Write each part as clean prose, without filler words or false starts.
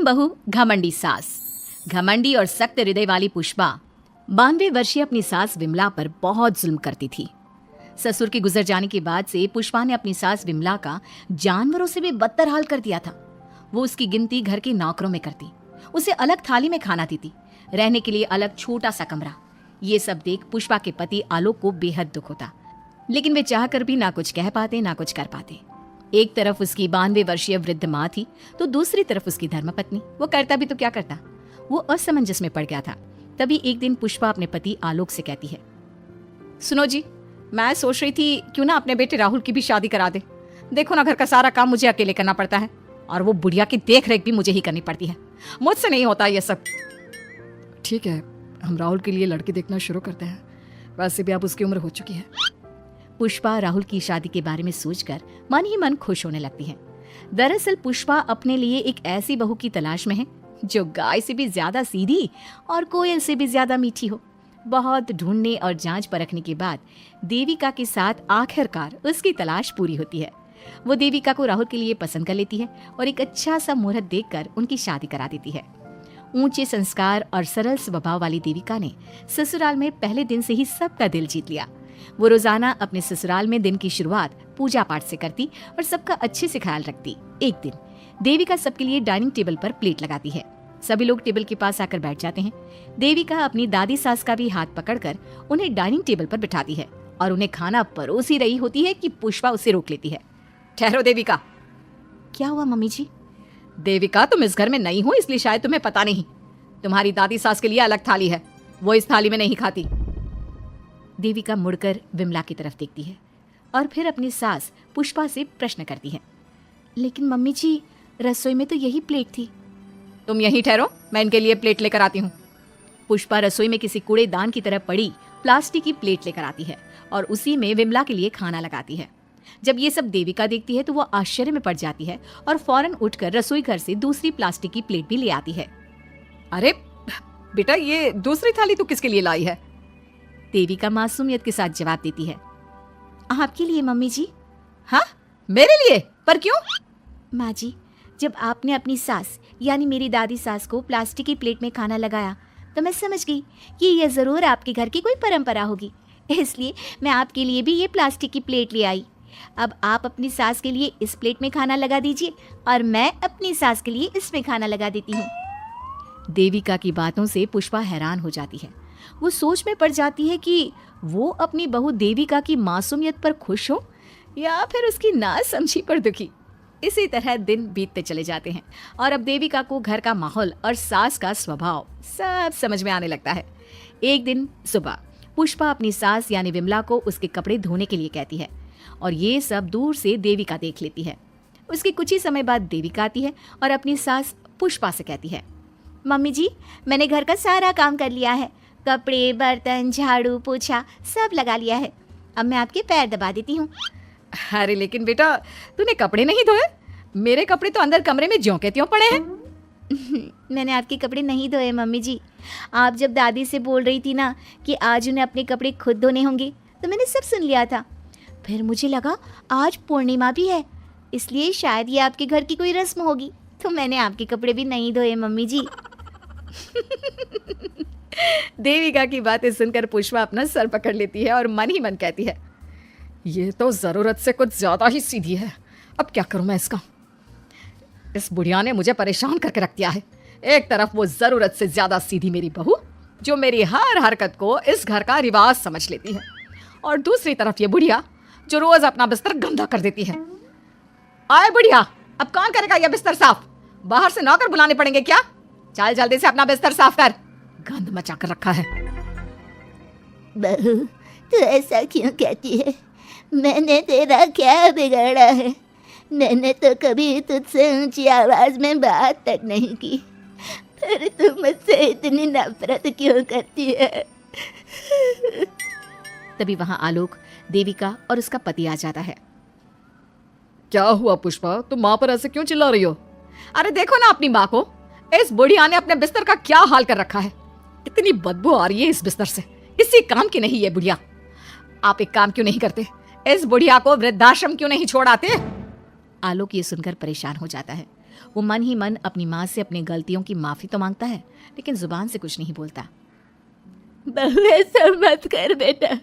बहू घमंडी सास। घमंडी और सख्त हृदय वाली पुष्पा 92 वर्षीय अपनी सास विमला पर बहुत जुल्म करती थी। ससुर के गुजर जाने के बाद से पुष्पा ने अपनी सास विमला का जानवरों से भी बदतर हाल कर दिया था। वो उसकी गिनती घर के नौकरों में करती, उसे अलग थाली में खाना देती, रहने के लिए अलग छोटा सा कमरा। ये सब देख पुष्पा के पति आलोक को बेहद दुख होता, लेकिन वे चाहकर भी ना कुछ कह पाते ना कुछ कर पाते। एक तरफ उसकी 92 वर्षीय वृद्ध माँ थी, तो दूसरी तरफ उसकी धर्मपत्नी। वो करता भी तो क्या करता। वो असमंजस में पड़ गया था। तभी एक दिन पुष्पा अपने पति आलोक से कहती है, सुनो जी, मैं सोच रही थी क्यों ना अपने बेटे राहुल की भी शादी करा दे। देखो ना, घर का सारा काम मुझे अकेले करना पड़ता है और वो बुढ़िया की देख रेख भी मुझे ही करनी पड़ती है। मुझसे नहीं होता ये सब। ठीक है, हम राहुल के लिए लड़की देखना शुरू करते हैं। वैसे भी अब उसकी उम्र हो चुकी है। पुष्पा राहुल की शादी के बारे में सोचकर मन ही मन खुश होने लगती है। दरअसल पुष्पा अपने लिए एक ऐसी बहू की तलाश में है जो गाय से भी ज्यादा सीधी और कोयल से भी ज्यादा मीठी हो। बहुत ढूंढने और जांच परखने के बाद देविका के साथ आखिरकार उसकी तलाश पूरी होती है। वो देविका को राहुल के लिए पसंद कर लेती है और एक अच्छा सा मुहूर्त देखकर उनकी शादी करा देती है। ऊंचे संस्कार और सरल स्वभाव वाली देविका ने ससुराल में पहले दिन से ही सबका दिल जीत लिया। वो रोजाना अपने ससुराल में दिन की शुरुआत पूजा पाठ से करती और सबका अच्छे से ख्याल रखती। एक दिन देविका सबके लिए डाइनिंग टेबल पर प्लेट लगाती है। सभी लोग टेबल के पास आकर बैठ जाते हैं। देविका अपनी दादी सास का भी हाथ पकड़कर उन्हें डाइनिंग टेबल पर बिठाती है और उन्हें खाना परोस ही रही होती है कि पुष्पा उसे रोक लेती है। ठहरो देविका। क्या हुआ मम्मी जी? देविका, तुम इस घर में नहीं हो इसलिए शायद तुम्हें पता नहीं। तुम्हारी दादी सास के लिए अलग थाली है, वो इस थाली में नहीं खाती। देविका मुड़कर विमला की तरफ देखती है और फिर अपनी सास पुष्पा से प्रश्न करती है, लेकिन मम्मी जी, रसोई में तो यही प्लेट थी। तुम यहीं ठहरो, मैं इनके लिए प्लेट लेकर आती हूँ। पुष्पा रसोई में किसी कूड़ेदान की तरह पड़ी प्लास्टिक की प्लेट लेकर आती है और उसी में विमला के लिए खाना लगाती है। जब ये सब देविका देखती है तो वो आश्चर्य में पड़ जाती है और फौरन उठकर रसोई घर से दूसरी प्लास्टिक की प्लेट भी ले आती है। अरे बेटा, ये दूसरी थाली तू किसके लिए लाई है? देविका मासूमियत के साथ जवाब देती है, आपके लिए मम्मी जी। हाँ, मेरे लिए? पर क्यों? माँ जी, जब आपने अपनी सास यानी मेरी दादी सास को प्लास्टिक की प्लेट में खाना लगाया तो मैं समझ गई कि यह जरूर आपके घर की कोई परंपरा होगी, इसलिए मैं आपके लिए भी ये प्लास्टिक की प्लेट ले आई। अब आप अपनी सास के लिए इस प्लेट में खाना लगा दीजिए और मैं अपनी सास के लिए इसमें खाना लगा देती हूँ। देविका की बातों से पुष्पा हैरान हो जाती है। वो सोच में पड़ जाती है कि वो अपनी बहू देविका की मासूमियत पर खुश हो या फिर उसकी नासमझी पर दुखी। इसी तरह दिन बीतते चले जाते हैं और अब देविका को घर का माहौल और सास का स्वभाव सब समझ में आने लगता है। एक दिन सुबह पुष्पा अपनी सास यानी विमला को उसके कपड़े धोने के लिए कहती है और ये सब दूर से देविका देख लेती है। उसके कुछ ही समय बाद देविका आती है और अपनी सास पुष्पा से कहती है, मम्मी जी, मैंने घर का सारा काम कर लिया है, कपड़े, बर्तन, झाड़ू, पोछा सब लगा लिया है। अब मैं आपके पैर दबा देती हूँ। अरे लेकिन बेटा, तूने कपड़े नहीं धोए? मेरे कपड़े तो अंदर कमरे में ज्यों के त्यों पड़े हैं। मैंने आपके कपड़े नहीं धोए मम्मी जी। आप जब दादी से बोल रही थी ना कि आज उन्हें अपने कपड़े खुद धोने होंगे तो मैंने सब सुन लिया था। फिर मुझे लगा आज पूर्णिमा भी है, इसलिए शायद ये आपके घर की कोई रस्म होगी, तो मैंने आपके कपड़े भी नहीं धोए मम्मी जी। देविका की बातें सुनकर पुष्पा अपना सर पकड़ लेती है और मन ही मन कहती है, ये तो जरूरत से कुछ ज्यादा ही सीधी है। अब क्या करूं मैं इसका? इस बुढ़िया ने मुझे परेशान करके रख दिया है। एक तरफ वो जरूरत से ज्यादा सीधी मेरी बहू जो मेरी हर हरकत को इस घर का रिवाज समझ लेती है, और दूसरी तरफ ये बुढ़िया जो रोज अपना बिस्तर गंदा कर देती है। आए बुढ़िया, अब कौन करेगा ये बिस्तर साफ? बाहर से नौकर बुलाने पड़ेंगे क्या? चल जल्दी से अपना बिस्तर साफ कर, गंद मचा कर रखा है। बहू, तू ऐसा क्यों कहती है? मैंने तेरा क्या बिगाड़ा है? मैंने तो कभी तुझसे ऊंची आवाज में बात तक नहीं की, फिर तू मुझसे इतनी नफरत क्यों करती है? तभी वहां आलोक, देविका और उसका पति आ जाता है। क्या हुआ पुष्पा, तुम माँ पर ऐसे क्यों चिल्ला रही हो? अरे देखो ना अपनी माँ को, इस बुढ़िया ने अपने बिस्तर का क्या हाल कर रखा है। इतनी बदबू आ रही है इस बिस्तर से, किसी काम की नहीं है बुढ़िया। आप एक काम क्यों नहीं करते, इस बुढ़िया को वृद्धाश्रम क्यों नहीं छोड़ आते? आलोक ये सुनकर परेशान हो जाता है। वो मन ही मन अपनी माँ से अपनी गलतियों की माफ़ी तो मांगता है, लेकिन जुबान से कुछ नहीं बोलता। बहू ऐसा मत कर बेटा,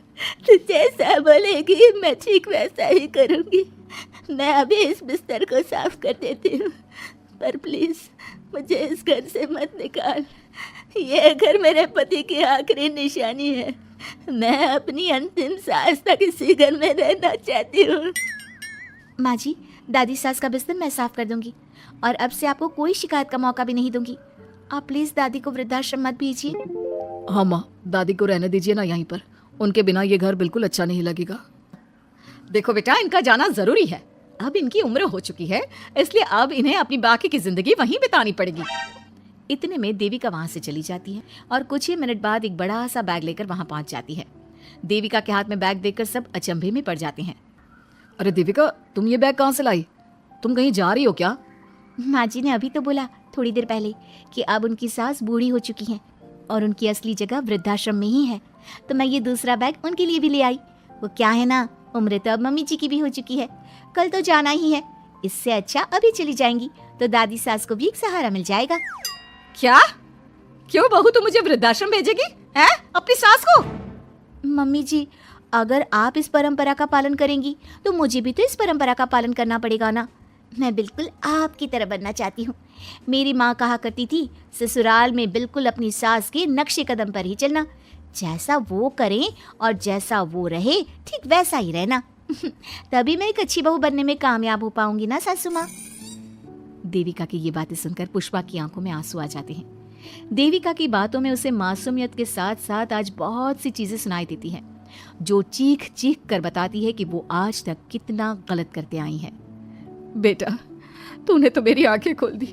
तू जैसा बोलेगी मैं ठीक वैसा ही करूँगी। मैं अभी इस बिस्तर को साफ कर देती हूँ, पर प्लीज़ मुझे इस घर से मत निकाल। ये घर मेरे पति की आखिरी निशानी है। मैं अपनी अंतिम सांस तक इसी घर में रहना चाहती हूँ। माँ जी, दादी सास का बिस्तर मैं साफ कर दूंगी और अब से आपको कोई शिकायत का मौका भी नहीं दूंगी। आप प्लीज दादी को वृद्धाश्रम मत भेजिए। हाँ माँ, दादी को रहने दीजिए ना यहीं पर, उनके बिना ये घर बिल्कुल अच्छा नहीं लगेगा। देखो बेटा, इनका जाना जरूरी है, अब इनकी उम्र हो चुकी है, इसलिए अब इन्हें अपनी बाकी की जिंदगी वहीं बितानी पड़ेगी। इतने में देविका वहां से चली जाती है और कुछ ही मिनट बाद एक बड़ा सा बैग लेकर वहां पहुंच जाती है। देविका के हाथ में बैग देखकर सब अचंभे में पड़ जाते हैं। अरे देविका, तुम ये बैग कहाँ से लाई? तुम कहीं जा रही हो क्या? माँ जी ने अभी तो बोला थोड़ी देर पहले कि अब उनकी सास बूढ़ी हो चुकी हैं और उनकी असली जगह वृद्धाश्रम में ही है, तो मैं ये दूसरा बैग उनके लिए भी ले आई। वो क्या है ना, उम्र तो अब मम्मी जी की भी हो चुकी है, कल तो जाना ही है, इससे अच्छा अभी चली जाएंगी तो दादी सास को भी एक सहारा मिल जाएगा। क्या? क्यों बहू, तू मुझे वृद्धाश्रम भेजेगी हैं? अपनी सास को? मम्मी जी, अगर आप इस परंपरा का पालन करेंगी तो मुझे भी तो इस परंपरा का पालन करना पड़ेगा ना। मैं बिल्कुल आपकी तरह बनना चाहती हूँ। मेरी माँ कहा करती थी, ससुराल में बिल्कुल अपनी सास के नक्शे कदम पर ही चलना, जैसा वो करें और जैसा वो रहे ठीक वैसा ही रहना। तभी मैं एक अच्छी बहू बनने में कामयाब हो पाऊंगी ना सासू माँ। देविका की ये बातें सुनकर पुष्पा की आंखों में आंसू आ जाते हैं। देविका की बातों में उसे मासूमियत के साथ साथ आज बहुत सी चीजें सुनाई देती हैं, जो चीख चीख कर बताती है कि वो आज तक कितना गलत करते आई है। बेटा, तूने तो मेरी आंखें खोल दी।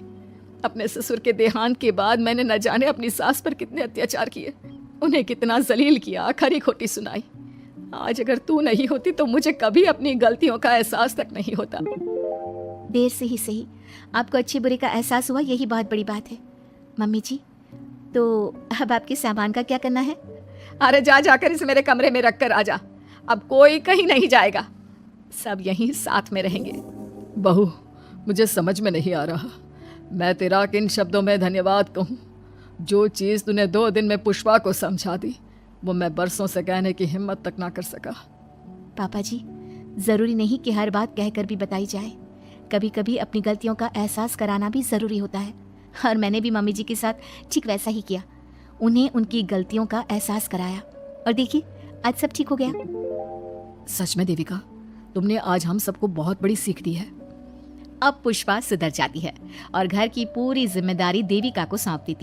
अपने ससुर के देहांत के बाद मैंने न जाने अपनी सास पर कितने अत्याचार किए, उन्हें कितना जलील किया, खरी खोटी सुनाई। आज अगर तू नहीं होती तो मुझे कभी अपनी गलतियों का एहसास तक नहीं होता। देर से ही सही आपको अच्छे बुरे का एहसास हुआ, यही बहुत बड़ी बात है। मम्मी जी, तो अब आपके सामान का क्या करना है? अरे जा जाकर इसे मेरे कमरे में रख कर आ जा, अब कोई कहीं नहीं जाएगा, सब यहीं साथ में रहेंगे। बहू, मुझे समझ में नहीं आ रहा मैं तेरा किन शब्दों में धन्यवाद कहूँ। जो चीज़ तूने 2 दिन में पुष्पा को समझा दी, वो मैं बरसों से कहने की हिम्मत तक ना कर सका। पापा जी, ज़रूरी नहीं कि हर बात कहकर भी बताई जाए, कभी कभी अपनी गलतियों का एहसास कराना भी ज़रूरी होता है। और मैंने भी मम्मी जी के साथ ठीक वैसा ही किया, उन्हें उनकी गलतियों का एहसास कराया और देखिए आज सब ठीक हो गया। सच में देविका, तुमने आज हम सबको बहुत बड़ी सीख दी है। अब पुष्पा सुधर जाती है और घर की पूरी जिम्मेदारी देविका को सौंप देती है।